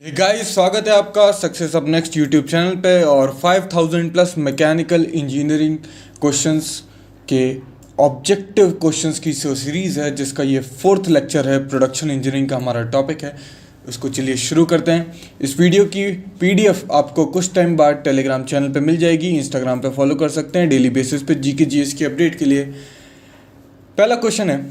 Guys, स्वागत है आपका success up next YouTube channel पे। और 5000 प्लस मैकेनिकल इंजीनियरिंग क्वेश्चंस के ऑब्जेक्टिव क्वेश्चंस की सीरीज़ है, जिसका ये 4th लेक्चर है। प्रोडक्शन इंजीनियरिंग का हमारा टॉपिक है, उसको चलिए शुरू करते हैं। इस वीडियो की पीडीएफ आपको कुछ टाइम बाद टेलीग्राम चैनल पे मिल जाएगी, इंस्टाग्राम पे फॉलो कर सकते हैं डेली बेसिस पे जीके जीएस की अपडेट के लिए। पहला क्वेश्चन है,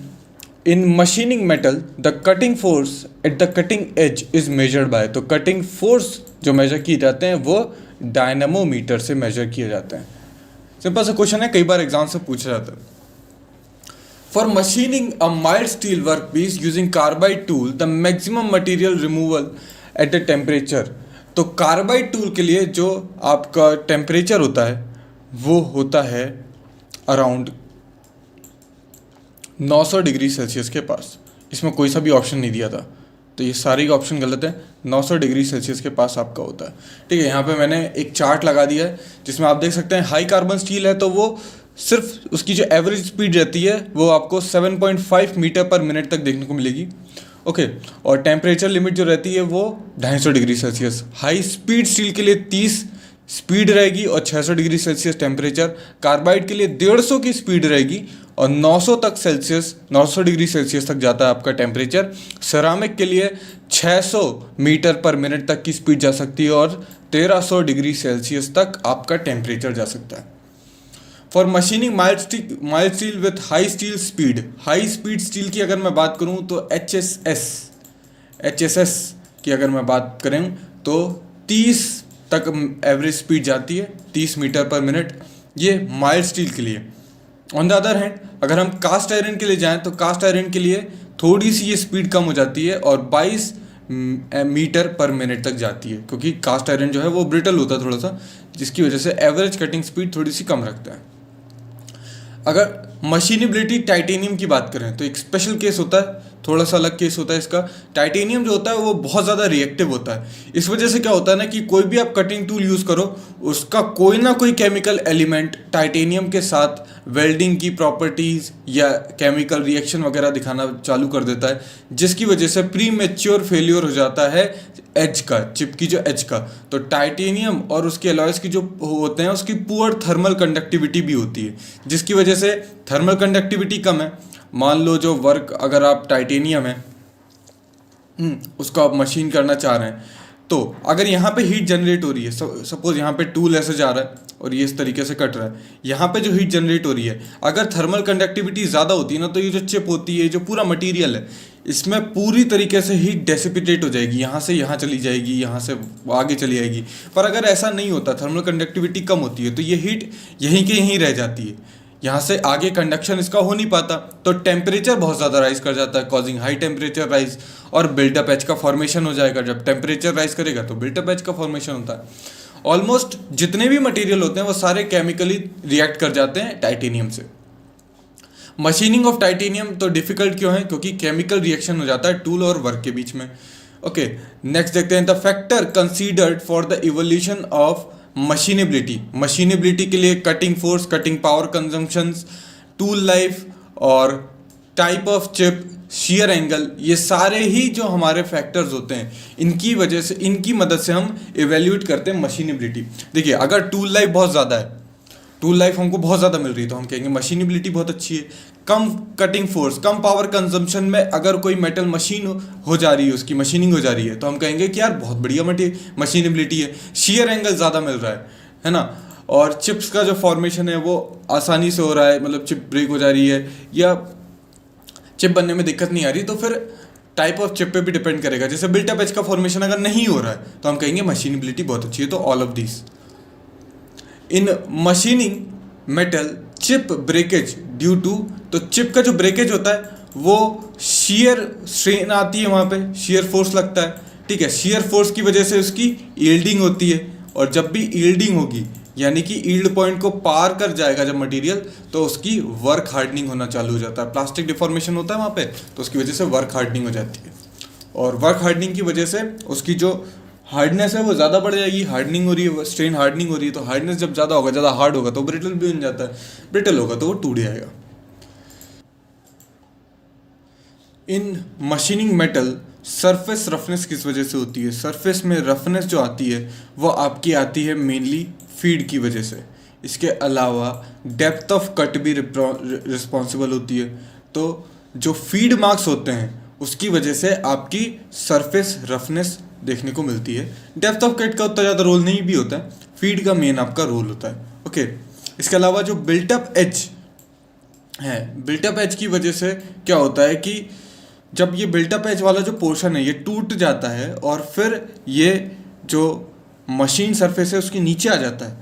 in machining metal the cutting force at the cutting edge is measured by. तो कटिंग फोर्स जो मेजर किए जाते हैं वो डायनामोमीटर से मेजर किए जाते हैं। सिंपल सा क्वेश्चन है, कई बार एग्जाम से पूछा जाता है। For machining a mild steel work piece using carbide tool the maximum material removal at the temperature. तो कार्बाइड टूल के लिए जो आपका टेम्परेचर होता है वो होता है अराउंड 900 डिग्री सेल्सियस के पास। इसमें कोई सा भी ऑप्शन नहीं दिया था, तो ये सारे ऑप्शन गलत है। 900 डिग्री सेल्सियस के पास आपका होता है। ठीक है, यहाँ पे मैंने एक चार्ट लगा दिया है जिसमें आप देख सकते हैं हाई कार्बन स्टील है तो वो सिर्फ उसकी जो एवरेज स्पीड रहती है वो आपको 7.5 मीटर पर मिनट तक देखने को मिलेगी। ओके, और टेम्परेचर लिमिट जो रहती है वो 250 degree Celsius. High speed steel के लिए 30 स्पीड रहेगी और 600 डिग्री सेल्सियस टेम्परेचर। कार्बाइड के लिए 150 की स्पीड रहेगी और 900 डिग्री सेल्सियस तक जाता है आपका टेम्परेचर। सेरामिक के लिए 600 मीटर पर मिनट तक की स्पीड जा सकती है और 1300 डिग्री सेल्सियस तक आपका टेम्परेचर जा सकता है। For machining mild steel with high steel speed, high speed steel की अगर मैं बात करूं तो एच एस एस की अगर मैं बात करें तो 30 तक एवरेज स्पीड जाती है, 30 मीटर पर मिनट। ये माइल्ड स्टील के लिए। ऑन द अदर हैंड अगर हम कास्ट आयरन के लिए जाएं तो कास्ट आयरन के लिए थोड़ी सी ये स्पीड कम हो जाती है और 22 मीटर पर मिनट तक जाती है, क्योंकि कास्ट आयरन जो है वो ब्रिटल होता है थोड़ा सा, जिसकी वजह से एवरेज कटिंग स्पीड थोड़ी सी कम रखता है। अगर मशीनेबिलिटी टाइटेनियम की बात करें तो एक स्पेशल केस होता है, थोड़ा सा अलग केस होता है इसका। टाइटेनियम जो होता है वो बहुत ज़्यादा रिएक्टिव होता है। इस वजह से क्या होता है ना कि कोई भी आप कटिंग टूल यूज़ करो उसका कोई ना कोई केमिकल एलिमेंट टाइटेनियम के साथ वेल्डिंग की प्रॉपर्टीज़ या केमिकल रिएक्शन वगैरह दिखाना चालू कर देता है, जिसकी वजह से प्री मैच्योर फेल्योर हो जाता है एज का, चिप की जो एज का। तो टाइटेनियम और उसके अलॉयज की जो होते हैं उसकी पुअर थर्मल कंडक्टिविटी भी होती है, जिसकी वजह से थर्मल कंडक्टिविटी कम है। मान लो जो वर्क अगर आप टाइटेनियम है उसको आप मशीन करना चाह रहे हैं, तो अगर यहाँ पे हीट जनरेट हो रही है, सपोज यहाँ पे टूल ऐसे जा रहा है और ये इस तरीके से कट रहा है, यहाँ पे जो हीट जनरेट हो रही है, अगर थर्मल कंडक्टिविटी ज़्यादा होती है ना तो ये जो चिप होती है, जो पूरा मटेरियल है, इसमें पूरी तरीके से हीट डेसिपिटेट हो जाएगी, यहाँ से यहाँ चली जाएगी, यहाँ से आगे चली जाएगी। पर अगर ऐसा नहीं होता, थर्मल कंडक्टिविटी कम होती है, तो ये हीट यहीं के यहीं रह जाती है, यहाँ से आगे कंडक्शन इसका हो नहीं पाता, तो टेम्परेचर बहुत ज़्यादा राइज कर जाता है, कॉजिंग हाई टेम्परेचर राइज, और बिल्टअप एच का फॉर्मेशन हो जाएगा। जब टेम्परेचर राइज करेगा तो बिल्टअप एच का फॉर्मेशन होता है। ऑलमोस्ट जितने भी मटेरियल होते हैं वो सारे केमिकली रिएक्ट कर जाते हैं टाइटेनियम से। मशीनिंग ऑफ टाइटेनियम तो डिफिकल्ट क्यों है? क्योंकि केमिकल रिएक्शन हो जाता है टूल और वर्क के बीच में। ओके, नेक्स्ट देखते हैं, the factor considered for the evolution of machinability. Machinability के लिए cutting force, cutting power consumptions, tool life और type of chip, shear angle, ये सारे ही जो हमारे फैक्टर्स होते हैं इनकी वजह से, इनकी मदद से हम इवेल्यूएट करते हैं मशीनेबिलिटी। देखिए, अगर टूल लाइफ बहुत ज़्यादा है, टूल लाइफ हमको बहुत ज़्यादा मिल रही है तो हम कहेंगे मशीनेबिलिटी बहुत अच्छी है। कम कटिंग फोर्स, कम पावर कंजम्पशन में अगर कोई मेटल मशीन हो जा रही है, उसकी मशीनिंग हो जा रही है, तो हम कहेंगे कि यार बहुत बढ़िया मशीनेबिलिटी है। शेयर एंगल ज़्यादा मिल रहा है ना, और चिप्स का जो फॉर्मेशन है वो आसानी से हो रहा है, मतलब चिप ब्रेक हो जा रही है या चिप बनने में दिक्कत नहीं आ रही, तो फिर टाइप ऑफ चिप पे भी डिपेंड करेगा। जैसे बिल्टअप एच का फॉर्मेशन अगर नहीं हो रहा है तो हम कहेंगे मशीनेबिलिटी बहुत अच्छी है। तो all of this in machining metal chip breakage due to, तो चिप का जो ब्रेकेज होता है वो शियर स्ट्रेन आती है, वहाँ पे शियर फोर्स लगता है। ठीक है, शियर फोर्स की वजह से उसकी यील्डिंग होती है, और जब भी यील्डिंग होगी यानी कि यील्ड पॉइंट को पार कर जाएगा जब मटेरियल, तो उसकी वर्क हार्डनिंग होना चालू हो जाता है। प्लास्टिक डिफॉर्मेशन होता है वहाँ पे, तो उसकी वजह से वर्क हार्डनिंग हो जाती है, और वर्क हार्डनिंग की वजह से उसकी जो हार्डनेस है वो ज़्यादा बढ़ जाएगी। हार्डनिंग हो रही है, स्ट्रेन हार्डनिंग हो रही है, तो हार्डनेस जब ज़्यादा होगा, ज़्यादा हार्ड होगा तो ब्रिटल भी बन जाता है, ब्रिटल होगा तो वो टूट जाएगा। इन मशीनिंग मेटल सरफेस रफनेस किस वजह से होती है? सरफेस में रफनेस जो आती है वो आपकी आती है मेनली फीड की वजह से। इसके अलावा डेप्थ ऑफ कट भी रिस्पॉन्सिबल होती है। तो जो फीड मार्क्स होते हैं उसकी वजह से आपकी सरफेस रफनेस देखने को मिलती है। डेप्थ ऑफ कट का उतना ज़्यादा रोल नहीं भी होता है, फीड का मेन आपका रोल होता है। ओके, इसके अलावा जो बिल्टअप एज है, बिल्टअप एज की वजह से क्या होता है कि जब ये बिल्टअप एज वाला जो पोर्शन है ये टूट जाता है और फिर ये जो मशीन सरफेस है उसके नीचे आ जाता है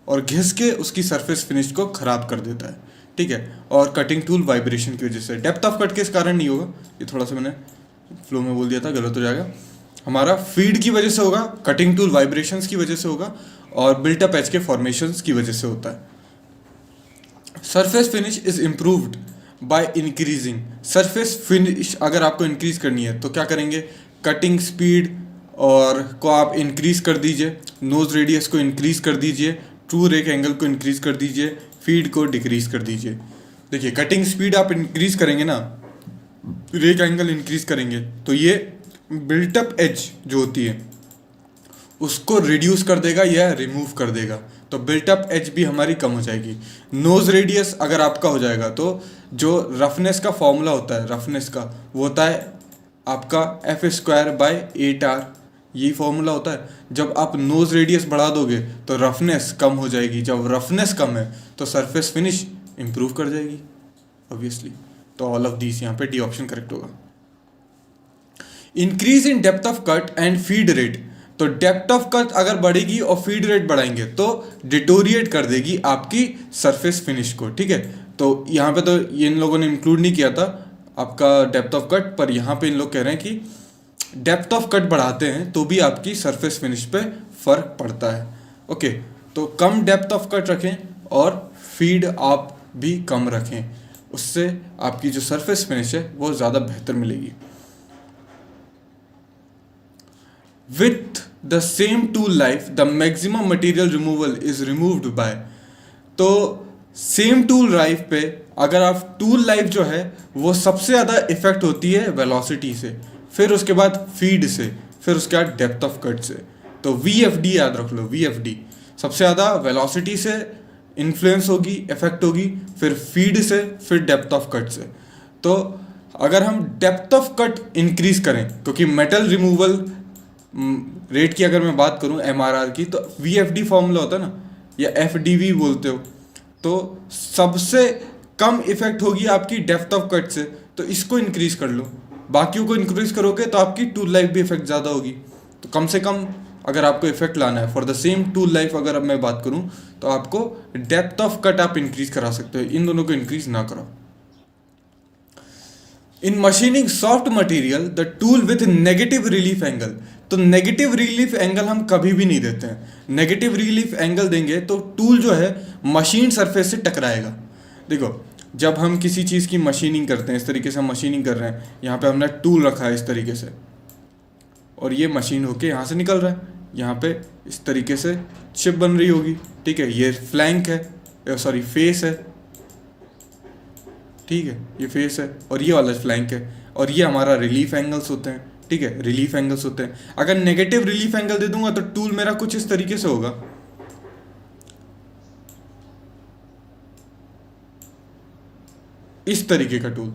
और घिस के उसकी सरफेस फिनिश को ख़राब कर देता है, ठीक है। और कटिंग टूल वाइब्रेशन की वजह से, डेप्थ ऑफ कट के इस कारण नहीं होगा, ये थोड़ा सा मैंने फ्लो में बोल दिया था, गलत हो जाएगा। हमारा फीड की वजह से होगा, कटिंग टूल वाइब्रेशंस की वजह से होगा और बिल्टअप एज के फॉर्मेशंस की वजह से होता है। Surface finish is improved by increasing. Surface finish अगर आपको इंक्रीज करनी है तो क्या करेंगे? कटिंग स्पीड और को आप इंक्रीज कर दीजिए, नोज रेडियस को इंक्रीज कर दीजिए, ट्रू रेक एंगल को इंक्रीज कर दीजिए, फीड को डिक्रीज कर दीजिए। देखिए, कटिंग स्पीड आप इंक्रीज करेंगे ना, रेक एंगल इंक्रीज करेंगे तो ये बिल्टअप एज जो होती है उसको रिड्यूस कर देगा या रिमूव कर देगा, तो बिल्टअप एज भी हमारी कम हो जाएगी। नोज रेडियस अगर आपका हो जाएगा तो जो रफनेस का फॉर्मूला होता है, रफनेस का वो होता है आपका F²/8R, यही फॉर्मूला होता है। जब आप नोज रेडियस बढ़ा दोगे तो रफनेस कम हो जाएगी, जब रफनेस कम है तो सरफेस फिनिश इंप्रूव कर जाएगी ऑब्वियसली। तो ऑल ऑफ दीज यहाँ पे डी ऑप्शन करेक्ट होगा। Increase in depth of cut and feed rate, तो डेप्थ ऑफ कट अगर बढ़ेगी और फीड रेट बढ़ाएंगे तो डिटोरिएट कर देगी आपकी सरफेस फिनिश को, ठीक है। तो यहाँ पे तो ये इन लोगों ने इंक्लूड नहीं किया था आपका डेप्थ ऑफ कट, पर यहाँ पे इन लोग कह रहे हैं कि डेप्थ ऑफ कट बढ़ाते हैं तो भी आपकी सरफेस फिनिश पे फर्क पड़ता है। ओके, तो कम डेप्थ ऑफ कट रखें और फीड आप भी कम रखें, उससे आपकी जो सरफेस फिनिश है वो ज़्यादा बेहतर मिलेगी। With the same tool life, the maximum material removal is removed by, तो सेम टूल लाइफ पे अगर आप टूल लाइफ जो है वो सबसे ज़्यादा इफेक्ट होती है वेलोसिटी से, फिर उसके बाद फीड से, फिर उसके बाद डेप्थ ऑफ कट से। तो VFD याद रख लो, VFD सबसे ज़्यादा वेलोसिटी से इन्फ्लुएंस होगी, इफेक्ट होगी, फिर फीड से, फिर डेप्थ ऑफ कट से। तो अगर हम डेप्थ ऑफ कट इंक्रीज करें, क्योंकि मेटल रिमूवल रेट की अगर मैं बात करूं MRR की, तो VFD फॉर्मूला होता है ना, या FDV बोलते हो, तो सबसे कम इफेक्ट होगी आपकी डेप्थ ऑफ कट से, तो इसको इंक्रीज कर लो। बाकियों को इंक्रीज करोगे तो आपकी टूल लाइफ भी इफेक्ट ज़्यादा होगी। तो कम से कम अगर आपको इफेक्ट लाना है for the same tool life, अगर अब मैं बात करूं तो आपको डेप्थ ऑफ कट आप इंक्रीज करा सकते हो, इन दोनों को इंक्रीज ना करो। In machining soft material the tool with negative relief angle, तो नेगेटिव रिलीफ एंगल हम कभी भी नहीं देते हैं। नेगेटिव रिलीफ एंगल देंगे तो टूल जो है मशीन सरफेस से टकराएगा। देखो, जब हम किसी चीज़ की मशीनिंग करते हैं, इस तरीके से हम मशीनिंग कर रहे हैं, यहाँ पे हमने टूल रखा है इस तरीके से और ये मशीन होके यहाँ से निकल रहा है, यहाँ पे इस तरीके से चिप बन रही होगी, ठीक है। ये फ्लैंक है, सॉरी फेस है, ठीक है, ये फेस है और ये वाला फ्लैंक है, और ये हमारा रिलीफ एंगल्स होते हैं, ठीक है, रिलीफ एंगल्स होते हैं। अगर नेगेटिव रिलीफ एंगल दे दूंगा तो टूल मेरा कुछ इस तरीके से होगा, इस तरीके का टूल।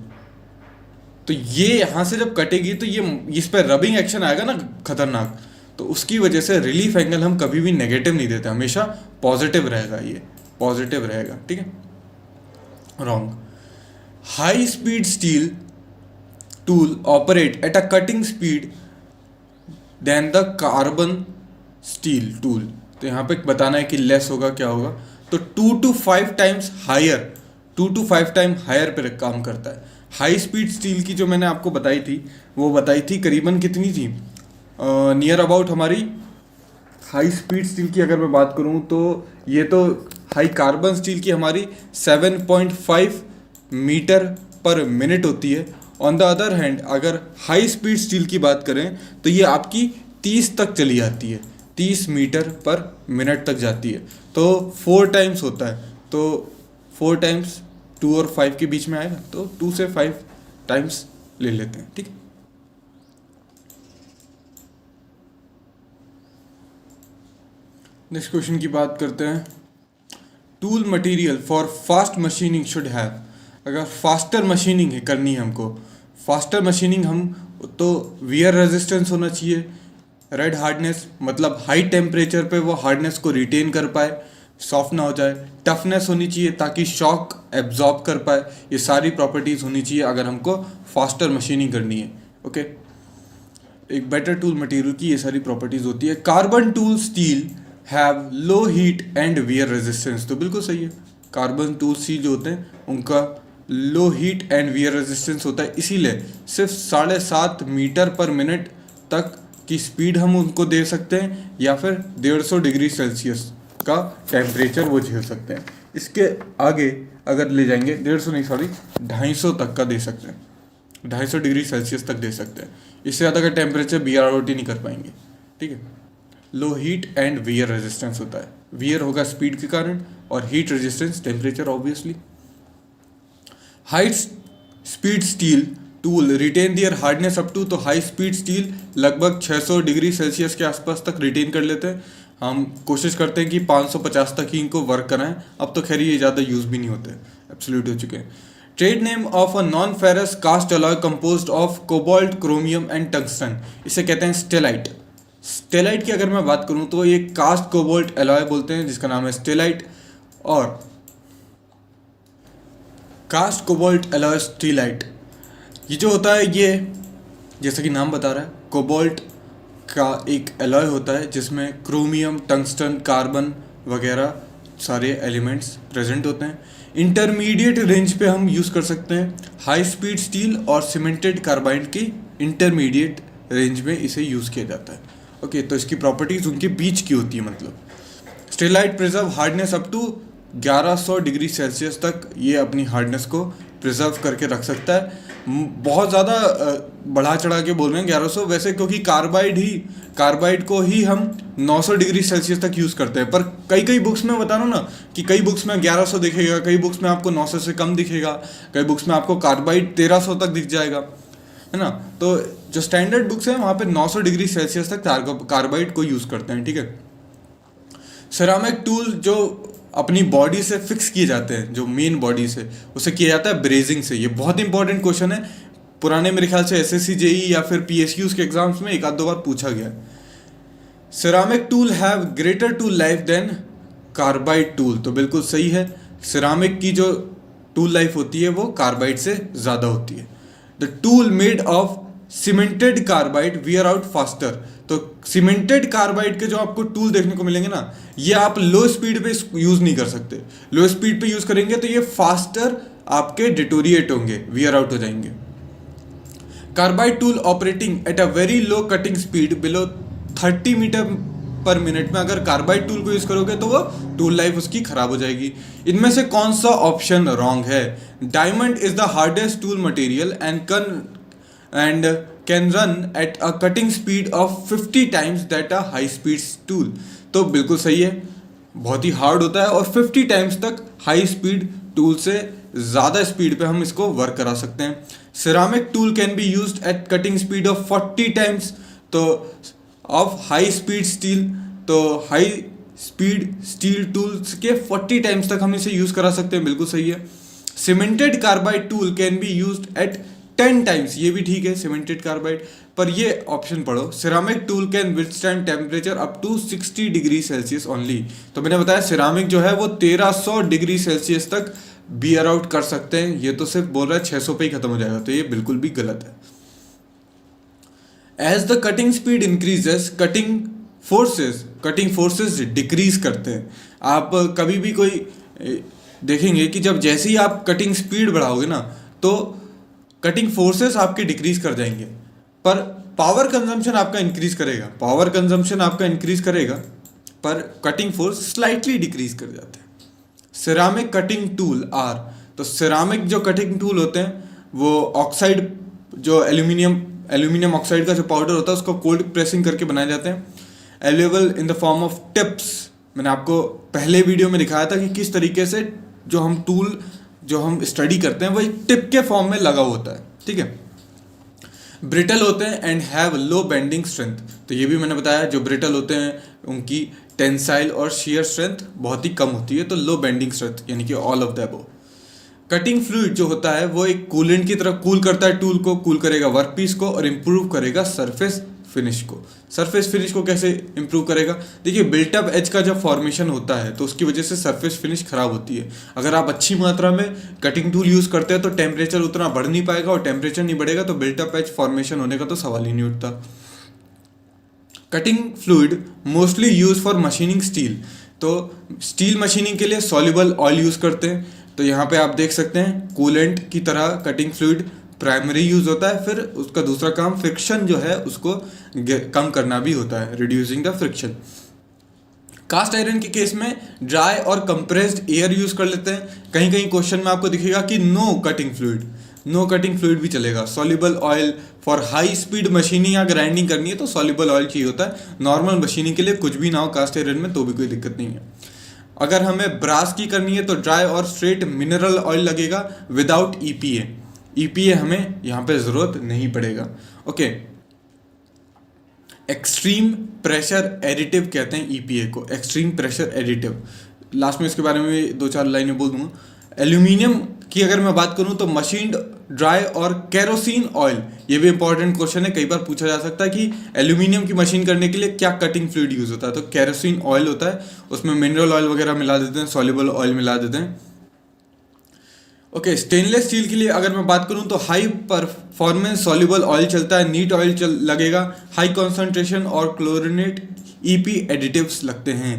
तो ये यहां से जब कटेगी तो ये इस पर रबिंग एक्शन आएगा ना खतरनाक, तो उसकी वजह से रिलीफ एंगल हम कभी भी नेगेटिव नहीं देते, हमेशा पॉजिटिव रहेगा, ये पॉजिटिव रहेगा, ठीक है। Wrong. High speed steel tool operate at a cutting speed than the carbon steel tool, तो यहाँ पे बताना है कि लेस होगा क्या होगा, तो 2 to 5 times higher, 2 to 5 time higher पे काम करता है। हाई स्पीड स्टील की जो मैंने आपको बताई थी वो बताई थी करीबन कितनी थी, नियर अबाउट हमारी हाई स्पीड स्टील की अगर मैं बात करूँ तो ये तो हाई कार्बन स्टील की हमारी 7.5 मीटर पर मिनट होती है। ऑन द अदर हैंड अगर हाई स्पीड स्टील की बात करें तो ये आपकी 30 तक चली जाती है, 30 मीटर पर मिनट तक जाती है, तो 4 टाइम्स होता है, तो 4 टाइम्स 2 और 5 के बीच में आएगा, तो 2 से 5 टाइम्स ले लेते हैं, ठीक है। नेक्स्ट क्वेश्चन की बात करते हैं। Tool material for fast machining should have, अगर फास्टर मशीनिंग करनी है हमको, फास्टर मशीनिंग हम तो वियर रेजिस्टेंस होना चाहिए, रेड हार्डनेस मतलब हाई टेम्परेचर पे वो हार्डनेस को रिटेन कर पाए, सॉफ्ट ना हो जाए, टफनेस होनी चाहिए ताकि शॉक एब्जॉर्ब कर पाए, ये सारी प्रॉपर्टीज़ होनी चाहिए अगर हमको फास्टर मशीनिंग करनी है। ओके, एक बेटर टूल मटेरियल की ये सारी प्रॉपर्टीज़ होती है। Carbon tool steel have low heat and wear resistance, तो बिल्कुल सही है, कार्बन टूल स्टील जो होते हैं उनका लो हीट एंड वियर रेजिस्टेंस होता है, इसीलिए सिर्फ 7.5 मीटर पर मिनट तक की स्पीड हम उनको दे सकते हैं, या फिर 150 डिग्री सेल्सियस का टेम्परेचर वो झेल सकते हैं। इसके आगे अगर ले जाएंगे 150 नहीं सॉरी 250 तक का दे सकते हैं, 250 डिग्री सेल्सियस तक दे सकते हैं, इससे ज़्यादा का टेम्परेचर BROT नहीं कर पाएंगे। ठीक है, low heat and wear resistance होता है, वियर होगा स्पीड के कारण और heat resistance temperature obviously. High speed steel tool retain their hardness up to, तो हाई स्पीड स्टील लगभग 600 डिग्री सेल्सियस के आसपास तक रिटेन कर लेते हैं। हम कोशिश करते हैं कि 550 तक ही इनको वर्क कराएं, अब तो खैर ये ज़्यादा यूज़ भी नहीं होते, एब्सोल्यूट हो चुके हैं। Trade name of a non ferrous cast alloy composed of cobalt, chromium and tungsten, इसे कहते हैं स्टेलाइट। स्टेलाइट की अगर मैं बात करूं तो ये कास्ट कोबाल्ट अलॉय बोलते हैं जिसका नाम है स्टेलाइट, और कास्ट कोबाल्ट अलॉय स्टेलाइट ये जो होता है ये जैसा कि नाम बता रहा है कोबाल्ट का एक अलॉय होता है जिसमें क्रोमियम, टंगस्टन, कार्बन वगैरह सारे एलिमेंट्स प्रेजेंट होते हैं। इंटरमीडिएट रेंज पे हम यूज़ कर सकते हैं, हाई स्पीड स्टील और सीमेंटेड कार्बाइड की इंटरमीडिएट रेंज में इसे यूज़ किया जाता है। ओके, तो इसकी प्रॉपर्टीज़ उनके बीच की होती है, मतलब Stellite preserve hardness up to 1100 degree Celsius तक ये अपनी हार्डनेस को प्रिजर्व करके रख सकता है। बहुत ज़्यादा बढ़ा चढ़ा के बोल रहे हैं 1100 वैसे, क्योंकि कार्बाइड को ही हम 900 डिग्री सेल्सियस तक यूज़ करते हैं, पर कई बुक्स में बता रहा हूँ ना कि कई बुक्स में 1100 दिखेगा, कई बुक्स में आपको 900 से कम दिखेगा, कई बुक्स में आपको कार्बाइड 1300 तक दिख जाएगा, है ना। तो जो स्टैंडर्ड बुक्स हैं वहाँ पे 900 डिग्री सेल्सियस तक कार्बाइड को यूज़ करते हैं। ठीक है, सेरामिक टूल जो अपनी बॉडी से फिक्स किए जाते हैं, जो मेन बॉडी से, उसे किया जाता है ब्रेजिंग से। ये बहुत इंपॉर्टेंट क्वेश्चन है, पुराने मेरे ख्याल से SSC JEE या फिर PSQs के एग्जाम्स में एक आध दो बार पूछा गया है। Ceramic tool have greater tool life than carbide tool, तो बिल्कुल सही है, सेरामिक की जो टूल लाइफ होती है वो कार्बाइड से ज़्यादा होती है। The tool made of cemented carbide wear out faster, तो सीमेंटेड कार्बाइड के जो आपको टूल देखने को मिलेंगे ना, ये आप लो स्पीड पे यूज़ नहीं कर सकते, लो स्पीड पे यूज़ करेंगे तो ये फास्टर आपके डिटोरिएट होंगे, वियर आउट हो जाएंगे। Carbide tool operating at a very low cutting speed below 30 metre per minute में अगर कार्बाइड टूल को यूज़ करोगे तो वो टूल लाइफ उसकी खराब हो जाएगी। इनमें से कौन सा ऑप्शन रॉन्ग है? Diamond is the hardest tool material and can run at a cutting speed of 50 times that a high speed tool, तो बिल्कुल सही है, बहुत ही हार्ड होता है और 50 टाइम्स तक हाई स्पीड टूल से ज़्यादा स्पीड पे हम इसको वर्क करा सकते हैं। Ceramic tool can be used eight cutting speed of 40 times तो ऑफ हाई स्पीड स्टील, तो हाई स्पीड स्टील टूल्स के 40 टाइम्स तक हम इसे यूज़ करा सकते हैं, बिल्कुल सही है। Cemented carbide tool can be used eight 10 times, ये भी ठीक है सीमेंटेड कार्बाइड, पर ये ऑप्शन पढ़ो, ceramic tool can withstand temperature up to 60 degree Celsius only, तो मैंने बताया सिरामिक जो है वो 1300 डिग्री सेल्सियस तक बियर आउट कर सकते हैं, ये तो सिर्फ बोल रहा है 600 पे ही खत्म हो जाएगा, तो ये बिल्कुल भी गलत है। As the cutting speed increases cutting forces decrease करते हैं। आप कभी भी कोई देखेंगे कि जब जैसे ही आप कटिंग स्पीड बढ़ाओगे ना तो कटिंग फोर्सेस आपके डिक्रीज कर जाएंगे, पर पावर कंजम्पशन आपका इंक्रीज करेगा, पर कटिंग फोर्स स्लाइटली डिक्रीज कर जाते हैं। सिरामिक कटिंग टूल आर, तो सिरामिक जो कटिंग टूल होते हैं वो ऑक्साइड, जो एल्यूमिनियम ऑक्साइड का जो पाउडर होता है उसको कोल्ड प्रेसिंग करके बनाए जाते हैं। Available in the form of tips, मैंने आपको पहले वीडियो में दिखाया था कि किस तरीके से जो हम स्टडी करते हैं वो एक टिप के फॉर्म में लगा होता है, ठीक है। ब्रिटल होते हैं and have low bending strength, तो ये भी मैंने बताया, जो ब्रिटल होते हैं उनकी टेंसाइल और शियर स्ट्रेंथ बहुत ही कम होती है, तो लो बेंडिंग स्ट्रेंथ, यानी कि all of the above. Cutting fluid जो होता है वो एक कूलेंट की तरह कूल करता है टूल को, कूल करेगा वर्कपीस को और इम्प्रूव करेगा सरफेस फिनिश को। सरफेस फिनिश को कैसे इंप्रूव करेगा? देखिए, बिल्टअप एज का जब फॉर्मेशन होता है तो उसकी वजह से सरफेस फिनिश खराब होती है। अगर आप अच्छी मात्रा में कटिंग टूल यूज़ करते हैं तो टेम्परेचर उतना बढ़ नहीं पाएगा, और टेम्परेचर नहीं बढ़ेगा तो बिल्टअप एज फॉर्मेशन होने का तो सवाल ही नहीं उठता। Cutting fluid mostly use for machining steel, तो स्टील मशीनिंग के लिए सॉल्युबल ऑयल यूज़ करते हैं। तो यहाँ पे आप देख सकते हैं कूलेंट की तरह कटिंग फ्लूइड प्राइमरी यूज होता है, फिर उसका दूसरा काम फ्रिक्शन जो है उसको कम करना भी होता है, reducing the friction. Cast iron के केस में ड्राई और कंप्रेस्ड एयर यूज कर लेते हैं। कहीं कहीं क्वेश्चन में आपको दिखेगा कि no cutting fluid, no cutting fluid भी चलेगा। Soluble oil for high speed machining या ग्राइंडिंग करनी है तो सॉल्युबल ऑयल चाहिए होता है। नॉर्मल मशीनिंग के लिए कुछ भी ना हो कास्ट आयरन में तो भी कोई दिक्कत नहीं है। अगर हमें ब्रास की करनी है तो ड्राई और स्ट्रेट मिनरल ऑयल लगेगा विदाउट ईपीए। ईपीए हमें यहाँ पे जरूरत नहीं पड़ेगा। ओके, एक्सट्रीम प्रेशर एडिटिव कहते हैं ईपीए को, एक्सट्रीम प्रेशर एडिटिव। लास्ट में इसके बारे में 2-4 लाइनें बोल दूंगा। एल्यूमिनियम की अगर मैं बात करूं तो मशीन्ड ड्राई और केरोसिन ऑयल, ये भी इंपॉर्टेंट क्वेश्चन है, कई बार पूछा जा सकता है कि एल्यूमिनियम की मशीन करने के लिए क्या कटिंग फ्लूइड यूज होता है, तो केरोसिन ऑयल होता है, उसमें मिनरल ऑयल वगैरह मिला देते हैं, सॉल्युबल ऑयल मिला देते हैं। ओके, स्टेनलेस स्टील के लिए अगर मैं बात करूं तो हाई परफॉर्मेंस सॉल्युबल ऑयल चलता है, नीट ऑयल लगेगा, हाई कॉन्सेंट्रेशन और क्लोरिनेट ईपी एडिटिव्स लगते हैं,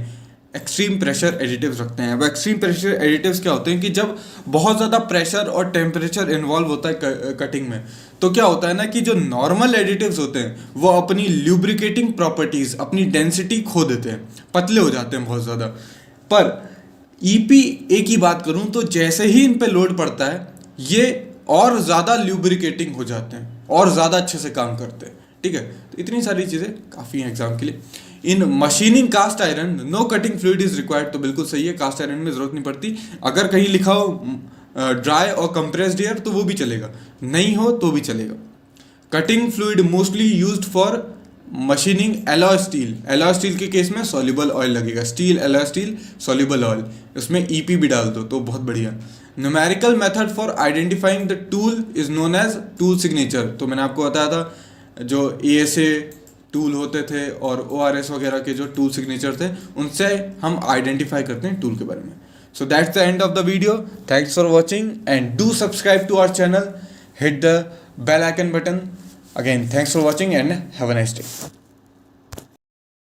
एक्सट्रीम प्रेशर एडिटिव्स रखते हैं। अब एक्सट्रीम प्रेशर एडिटिव्स क्या होते हैं कि जब बहुत ज़्यादा प्रेशर और टेम्परेचर इन्वॉल्व होता है कटिंग में, तो क्या होता है ना कि जो नॉर्मल एडिटिव्स होते हैं वो अपनी ल्यूब्रिकेटिंग प्रॉपर्टीज, अपनी डेंसिटी खो देते हैं, पतले हो जाते हैं बहुत ज़्यादा। पर ईपीए की बात करूं तो जैसे ही इन पे लोड पड़ता है ये और ज़्यादा ल्यूब्रिकेटिंग हो जाते हैं और ज़्यादा अच्छे से काम करते हैं। ठीक है, तो इतनी सारी चीज़ें काफ़ी हैं एग्जाम के लिए। In machining cast iron no cutting fluid is required, तो बिल्कुल सही है, कास्ट आयरन में ज़रूरत नहीं पड़ती। अगर कहीं लिखा हो ड्राई और कंप्रेस्ड एयर तो वो भी चलेगा, नहीं हो तो भी चलेगा। Cutting fluid mostly used for machining alloy steel, alloy steel के केस में सॉल्युबल ऑयल लगेगा, steel alloy steel soluble oil, उसमें ईपी भी डाल दो तो बहुत बढ़िया। Numerical method for identifying the tool is known as tool signature, तो मैंने आपको बताया था जो एएसए टूल होते थे और ओआरएस वगैरह के जो टूल सिग्नेचर थे उनसे हम आइडेंटिफाई करते हैं टूल के बारे में। So that's the end of the video, thanks for watching and do subscribe to our channel, hit the bell icon button. Again, thanks for watching and have a nice day.